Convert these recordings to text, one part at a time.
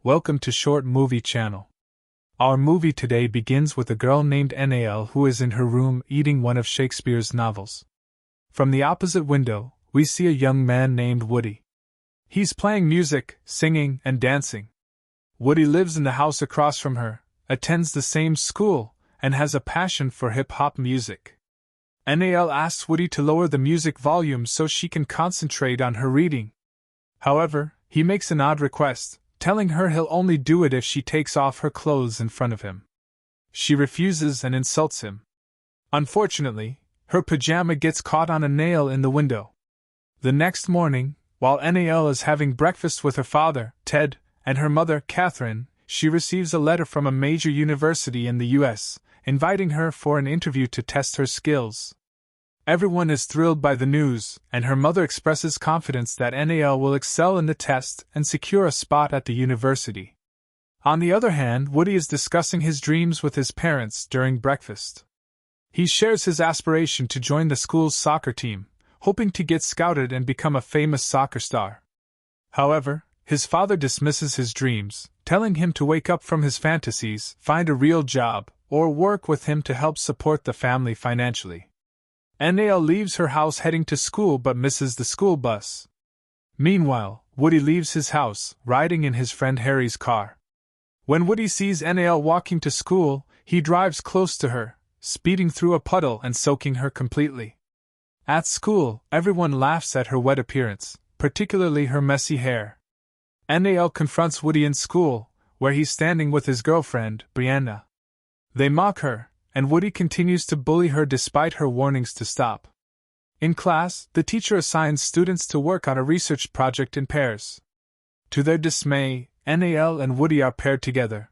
Welcome to Short Movie Channel. Our movie today begins with a girl named Nal who is in her room eating one of Shakespeare's novels. From the opposite window, we see a young man named Woody. He's playing music, singing, and dancing. Woody lives in the house across from her, attends the same school, and has a passion for hip-hop music. Nal asks Woody to lower the music volume so she can concentrate on her reading. However, he makes an odd request, telling her he'll only do it if she takes off her clothes in front of him. She refuses and insults him. Unfortunately, her pajama gets caught on a nail in the window. The next morning, while Nal is having breakfast with her father, Ted, and her mother, Catherine, she receives a letter from a major university in the U.S., inviting her for an interview to test her skills. Everyone is thrilled by the news, and her mother expresses confidence that Nal will excel in the test and secure a spot at the university. On the other hand, Woody is discussing his dreams with his parents during breakfast. He shares his aspiration to join the school's soccer team, hoping to get scouted and become a famous soccer star. However, his father dismisses his dreams, telling him to wake up from his fantasies, find a real job, or work with him to help support the family financially. Nal leaves her house heading to school but misses the school bus. Meanwhile, Woody leaves his house, riding in his friend Harry's car. When Woody sees Nal walking to school, he drives close to her, speeding through a puddle and soaking her completely. At school, everyone laughs at her wet appearance, particularly her messy hair. Nal confronts Woody in school, where he's standing with his girlfriend, Brianna. They mock her, and Woody continues to bully her despite her warnings to stop. In class, the teacher assigns students to work on a research project in pairs. To their dismay, Nal and Woody are paired together.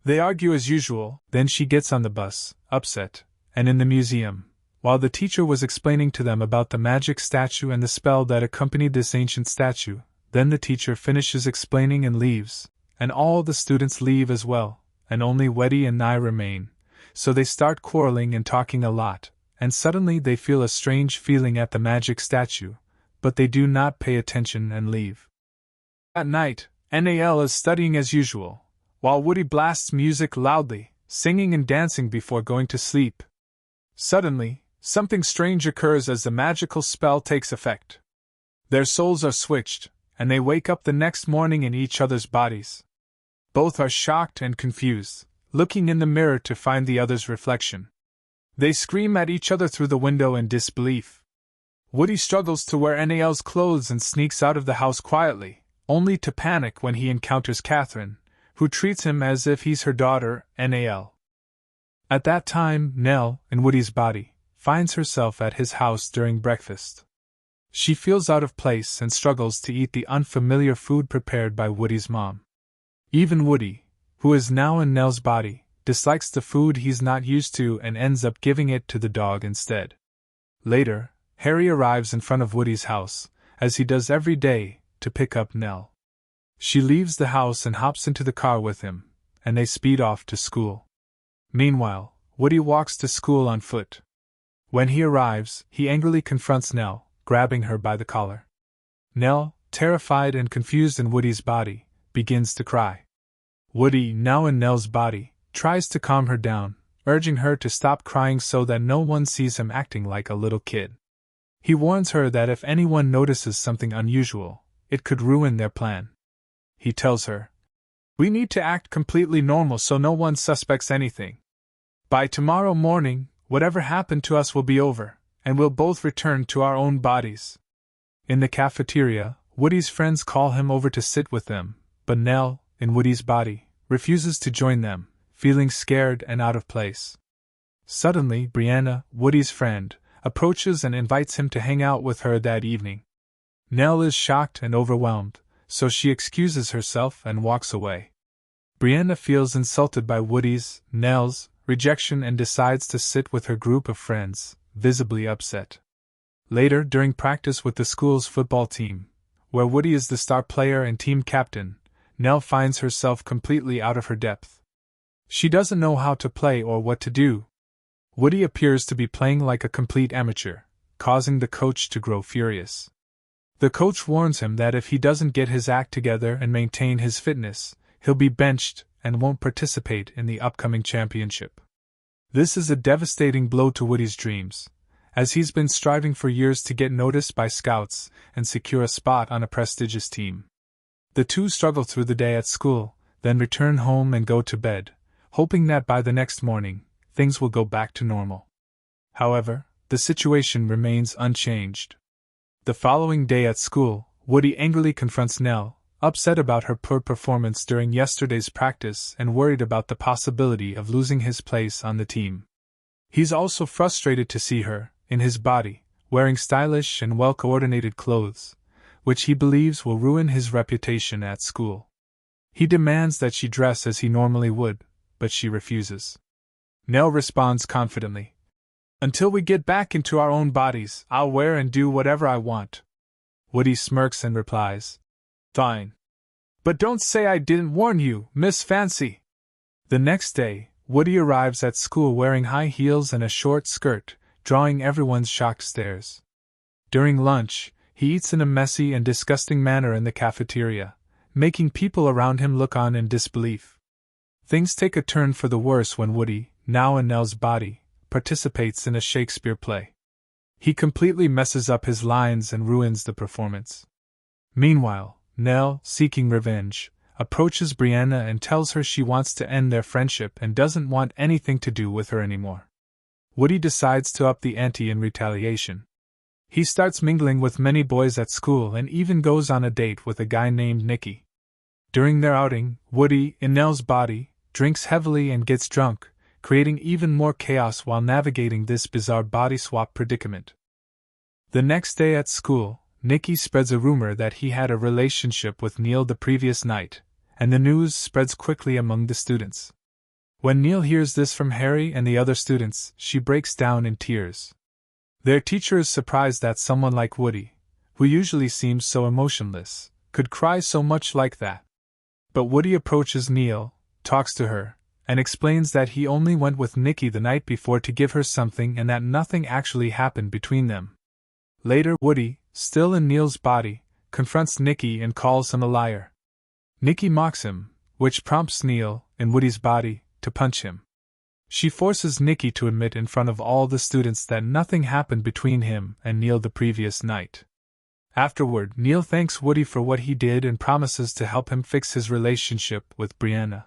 They argue as usual, then she gets on the bus, upset, and in the museum, while the teacher was explaining to them about the magic statue and the spell that accompanied this ancient statue, then the teacher finishes explaining and leaves, and all the students leave as well, and only Woody and I remain. So they start quarreling and talking a lot, and suddenly they feel a strange feeling at the magic statue, but they do not pay attention and leave. At night, Nal is studying as usual, while Woody blasts music loudly, singing and dancing before going to sleep. Suddenly, something strange occurs as the magical spell takes effect. Their souls are switched, and they wake up the next morning in each other's bodies. Both are shocked and confused, looking in the mirror to find the other's reflection. They scream at each other through the window in disbelief. Woody struggles to wear Nal's clothes and sneaks out of the house quietly, only to panic when he encounters Catherine, who treats him as if he's her daughter, Nal. At that time, Nell, in Woody's body, finds herself at his house during breakfast. She feels out of place and struggles to eat the unfamiliar food prepared by Woody's mom. Even Woody, who is now in Nell's body, dislikes the food he's not used to and ends up giving it to the dog instead. Later, Harry arrives in front of Woody's house, as he does every day, to pick up Nell. She leaves the house and hops into the car with him, and they speed off to school. Meanwhile, Woody walks to school on foot. When he arrives, he angrily confronts Nell, grabbing her by the collar. Nell, terrified and confused in Woody's body, begins to cry. Woody, now in Nell's body, tries to calm her down, urging her to stop crying so that no one sees him acting like a little kid. He warns her that if anyone notices something unusual, it could ruin their plan. He tells her, "We need to act completely normal so no one suspects anything. By tomorrow morning, whatever happened to us will be over, and we'll both return to our own bodies." In the cafeteria, Woody's friends call him over to sit with them, but Nell, in Woody's body, refuses to join them, feeling scared and out of place. Suddenly, Brianna, Woody's friend, approaches and invites him to hang out with her that evening. Nell is shocked and overwhelmed, so she excuses herself and walks away. Brianna feels insulted by Woody's, Nell's, rejection and decides to sit with her group of friends, visibly upset. Later, during practice with the school's football team, where Woody is the star player and team captain, Nell finds herself completely out of her depth. She doesn't know how to play or what to do. Woody appears to be playing like a complete amateur, causing the coach to grow furious. The coach warns him that if he doesn't get his act together and maintain his fitness, he'll be benched and won't participate in the upcoming championship. This is a devastating blow to Woody's dreams, as he's been striving for years to get noticed by scouts and secure a spot on a prestigious team. The two struggle through the day at school, then return home and go to bed, hoping that by the next morning, things will go back to normal. However, the situation remains unchanged. The following day at school, Woody angrily confronts Nell, upset about her poor performance during yesterday's practice and worried about the possibility of losing his place on the team. He's also frustrated to see her, in his body, wearing stylish and well-coordinated clothes, which he believes will ruin his reputation at school. He demands that she dress as he normally would, but she refuses. Nell responds confidently, "Until we get back into our own bodies, I'll wear and do whatever I want." Woody smirks and replies, "Fine. But don't say I didn't warn you, Miss Fancy." The next day, Woody arrives at school wearing high heels and a short skirt, drawing everyone's shocked stares. During lunch, he eats in a messy and disgusting manner in the cafeteria, making people around him look on in disbelief. Things take a turn for the worse when Woody, now in Nell's body, participates in a Shakespeare play. He completely messes up his lines and ruins the performance. Meanwhile, Nell, seeking revenge, approaches Brianna and tells her she wants to end their friendship and doesn't want anything to do with her anymore. Woody decides to up the ante in retaliation. He starts mingling with many boys at school and even goes on a date with a guy named Nicky. During their outing, Woody, in Nell's body, drinks heavily and gets drunk, creating even more chaos while navigating this bizarre body swap predicament. The next day at school, Nicky spreads a rumor that he had a relationship with Neil the previous night, and the news spreads quickly among the students. When Neil hears this from Harry and the other students, she breaks down in tears. Their teacher is surprised that someone like Woody, who usually seems so emotionless, could cry so much like that. But Woody approaches Neil, talks to her, and explains that he only went with Nicky the night before to give her something and that nothing actually happened between them. Later, Woody, still in Neil's body, confronts Nicky and calls him a liar. Nicky mocks him, which prompts Neil, in Woody's body, to punch him. She forces Nicky to admit in front of all the students that nothing happened between him and Neil the previous night. Afterward, Neil thanks Woody for what he did and promises to help him fix his relationship with Brianna.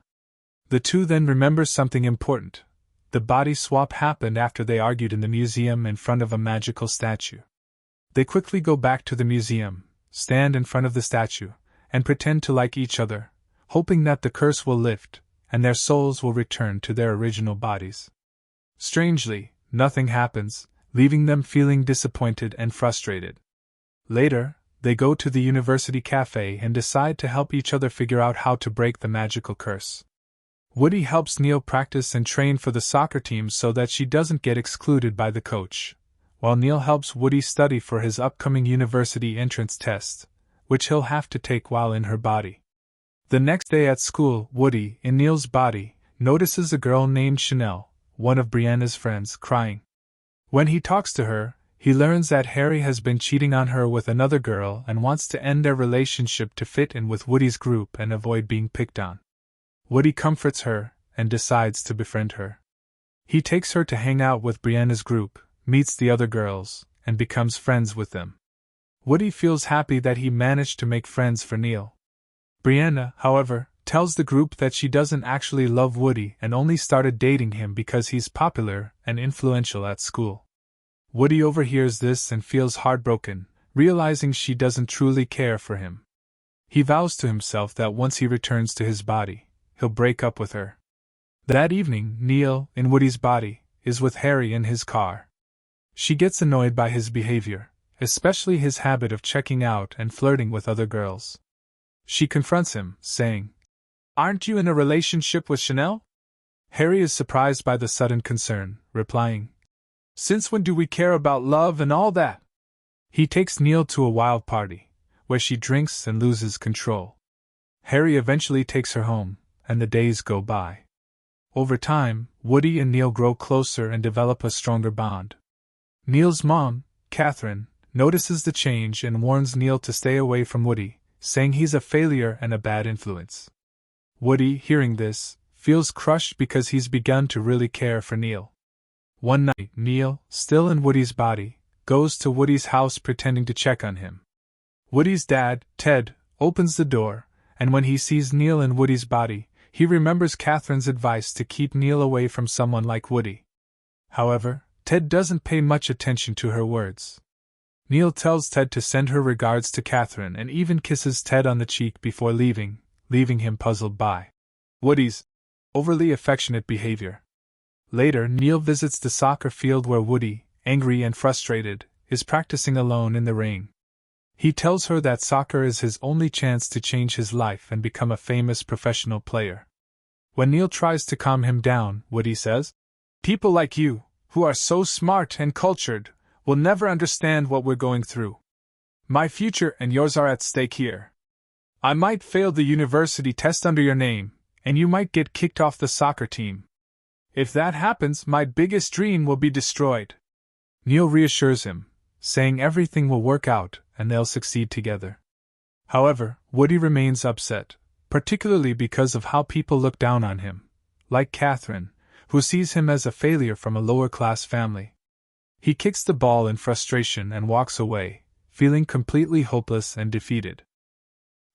The two then remember something important. The body swap happened after they argued in the museum in front of a magical statue. They quickly go back to the museum, stand in front of the statue, and pretend to like each other, hoping that the curse will lift, and their souls will return to their original bodies. Strangely, nothing happens, leaving them feeling disappointed and frustrated. Later, they go to the university cafe and decide to help each other figure out how to break the magical curse. Woody helps Neil practice and train for the soccer team so that she doesn't get excluded by the coach, while Neil helps Woody study for his upcoming university entrance test, which he'll have to take while in her body. The next day at school, Woody, in Neil's body, notices a girl named Chanel, one of Brianna's friends, crying. When he talks to her, he learns that Harry has been cheating on her with another girl and wants to end their relationship to fit in with Woody's group and avoid being picked on. Woody comforts her and decides to befriend her. He takes her to hang out with Brianna's group, meets the other girls, and becomes friends with them. Woody feels happy that he managed to make friends for Neil. Brianna, however, tells the group that she doesn't actually love Woody and only started dating him because he's popular and influential at school. Woody overhears this and feels heartbroken, realizing she doesn't truly care for him. He vows to himself that once he returns to his body, he'll break up with her. That evening, Neil, in Woody's body, is with Harry in his car. She gets annoyed by his behavior, especially his habit of checking out and flirting with other girls. She confronts him, saying, "Aren't you in a relationship with Chanel?" Harry is surprised by the sudden concern, replying, "Since when do we care about love and all that?" He takes Neil to a wild party, where she drinks and loses control. Harry eventually takes her home, and the days go by. Over time, Woody and Neil grow closer and develop a stronger bond. Neil's mom, Catherine, notices the change and warns Neil to stay away from Woody, saying he's a failure and a bad influence. Woody, hearing this, feels crushed because he's begun to really care for Neil. One night, Neil, still in Woody's body, goes to Woody's house pretending to check on him. Woody's dad, Ted, opens the door, and when he sees Neil in Woody's body, he remembers Catherine's advice to keep Neil away from someone like Woody. However, Ted doesn't pay much attention to her words. Neil tells Ted to send her regards to Catherine and even kisses Ted on the cheek before leaving him puzzled by Woody's overly affectionate behavior. Later, Neil visits the soccer field where Woody, angry and frustrated, is practicing alone in the rain. He tells her that soccer is his only chance to change his life and become a famous professional player. When Neil tries to calm him down, Woody says, "People like you, who are so smart and cultured, will never understand what we're going through. My future and yours are at stake here. I might fail the university test under your name, and you might get kicked off the soccer team. If that happens, my biggest dream will be destroyed." Neil reassures him, saying everything will work out and they'll succeed together. However, Woody remains upset, particularly because of how people look down on him, like Catherine, who sees him as a failure from a lower-class family. He kicks the ball in frustration and walks away, feeling completely hopeless and defeated.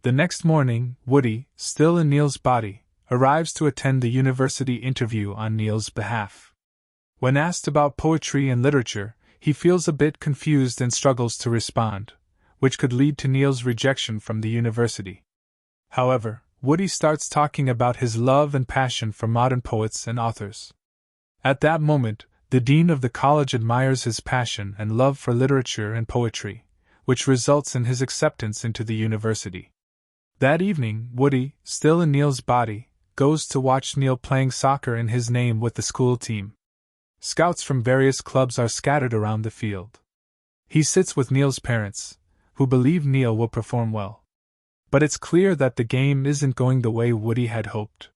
The next morning, Woody, still in Neil's body, arrives to attend the university interview on Neil's behalf. When asked about poetry and literature, he feels a bit confused and struggles to respond, which could lead to Neil's rejection from the university. However, Woody starts talking about his love and passion for modern poets and authors. At that moment, the dean of the college admires his passion and love for literature and poetry, which results in his acceptance into the university. That evening, Woody, still in Neil's body, goes to watch Neil playing soccer in his name with the school team. Scouts from various clubs are scattered around the field. He sits with Neil's parents, who believe Neil will perform well. But it's clear that the game isn't going the way Woody had hoped.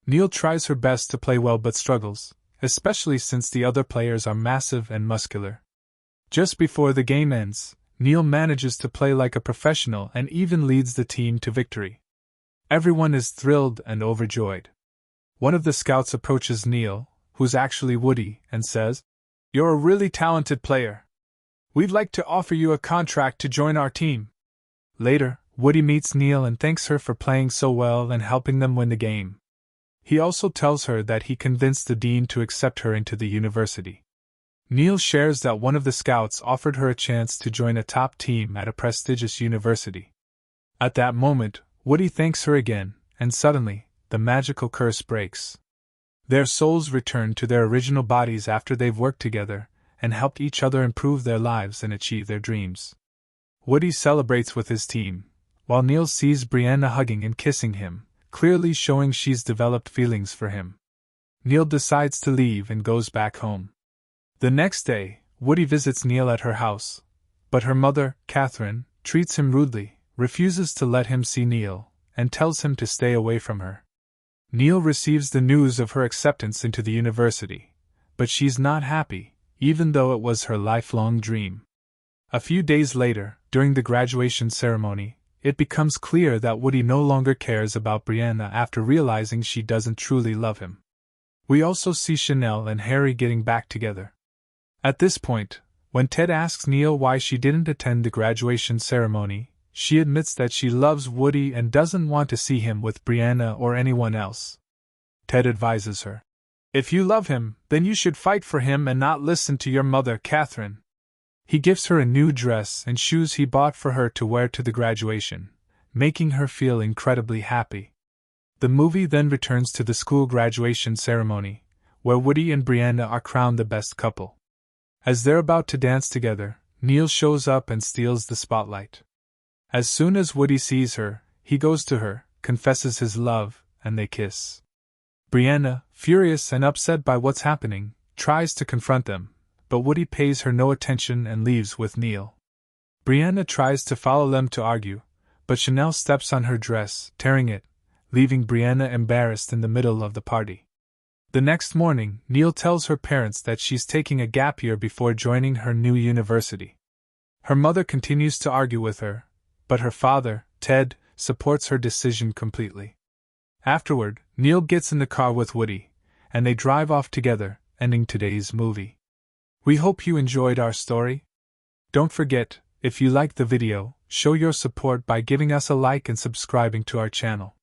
Neil tries her best to play well but struggles, especially since the other players are massive and muscular. Just before the game ends, Neil manages to play like a professional and even leads the team to victory. Everyone is thrilled and overjoyed. One of the scouts approaches Neil, who's actually Woody, and says, "You're a really talented player. We'd like to offer you a contract to join our team." Later, Woody meets Neil and thanks her for playing so well and helping them win the game. He also tells her that he convinced the dean to accept her into the university. Neil shares that one of the scouts offered her a chance to join a top team at a prestigious university. At that moment, Woody thanks her again, and suddenly, the magical curse breaks. Their souls return to their original bodies after they've worked together and helped each other improve their lives and achieve their dreams. Woody celebrates with his team, while Neil sees Brianna hugging and kissing him, clearly showing she's developed feelings for him. Neil decides to leave and goes back home. The next day, Woody visits Neil at her house, but her mother, Catherine, treats him rudely, refuses to let him see Neil, and tells him to stay away from her. Neil receives the news of her acceptance into the university, but she's not happy, even though it was her lifelong dream. A few days later, during the graduation ceremony, it becomes clear that Woody no longer cares about Brianna after realizing she doesn't truly love him. We also see Chanel and Harry getting back together. At this point, when Ted asks Neil why she didn't attend the graduation ceremony, she admits that she loves Woody and doesn't want to see him with Brianna or anyone else. Ted advises her, "If you love him, then you should fight for him and not listen to your mother, Catherine." He gives her a new dress and shoes he bought for her to wear to the graduation, making her feel incredibly happy. The movie then returns to the school graduation ceremony, where Woody and Brianna are crowned the best couple. As they're about to dance together, Neil shows up and steals the spotlight. As soon as Woody sees her, he goes to her, confesses his love, and they kiss. Brianna, furious and upset by what's happening, tries to confront them, but Woody pays her no attention and leaves with Neil. Brianna tries to follow them to argue, but Chanel steps on her dress, tearing it, leaving Brianna embarrassed in the middle of the party. The next morning, Neil tells her parents that she's taking a gap year before joining her new university. Her mother continues to argue with her, but her father, Ted, supports her decision completely. Afterward, Neil gets in the car with Woody, and they drive off together, ending today's movie. We hope you enjoyed our story. Don't forget, if you liked the video, show your support by giving us a like and subscribing to our channel.